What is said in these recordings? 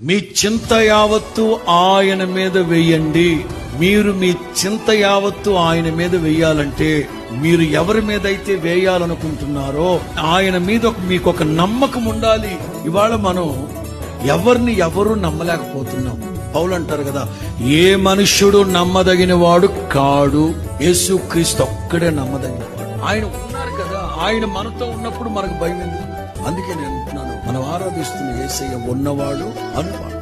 మీ చింత యావత్తు ఆయన మీద వేయండి. మీరు మీ చింత యావత్తు ఆయన మీద వేయాలంటే మీరు ఎవరి మీద అయితే వేయాలనుకుంటున్నారో ఆయన మీద మీకు ఒక నమ్మకం ఉండాలి. ఇవాళ మనం ఎవరు నమ్మలేకపోతున్నాం. పౌలు అంటారు కదా, ఏ మనుష్యుడు నమ్మదగిన వాడు కాడు, యేసుక్రీస్తు ఒక్కడే నమ్మదగిన వాడు. ఆయన ఉన్నారు కదా, ఆయన మనతో ఉన్నప్పుడు మనకు భయం ఎందుకు? అందుకే నేను అంటున్నాను, మనం ఆరాధిస్తున్న యేసయ్య ఉన్నవాడు అనువాడు.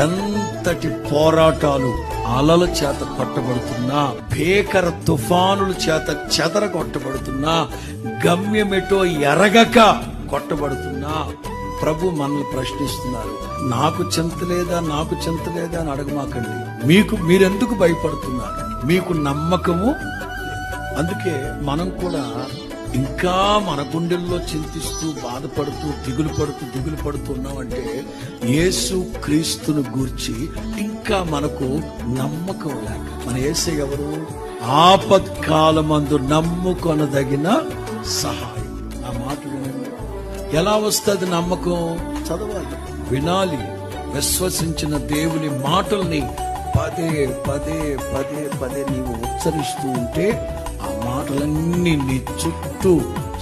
ఎంతటి పోరాటాలు అలల చేత కొట్టబడుతున్నా, భీకర తుఫానుల చేత చెదరగొట్టబడుతున్నా, గమ్యమెటో ఎరగక కొట్టబడుతున్నా ప్రభు మనల్ని ప్రశ్నిస్తున్నారు. నాకు చింత లేదా అని అడగమాకండి. మీరెందుకు భయపడుతున్నారు? మీకు నమ్మకము. అందుకే మనం కూడా ఇంకా మన గుండెల్లో చింతిస్తూ బాధపడుతూ దిగులు పడుతూ ఉన్నామంటే యేసు క్రీస్తును గూర్చి ఇంకా మనకు నమ్మకం లేక. మన యేసయ్య ఎవరు? ఆపత్కాలమందు నమ్ముకొనదగిన సహాయం. ఆ మాట వినండి. ఎలా వస్తుంది నమ్మకం? చదవాలి, వినాలి, విశ్వసించిన దేవుని మాటల్ని పదే పదే పదే పదే నీవు ఉచ్చరిస్తూ ఉంటే ఆ మాటలన్నీ నీ చుట్టూ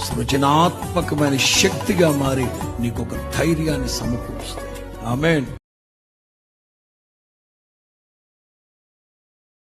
సృజనాత్మకమైన శక్తిగా మారి నీకు ఒక ధైర్యాన్ని సమకూరుస్తాయి. ఆమేన్.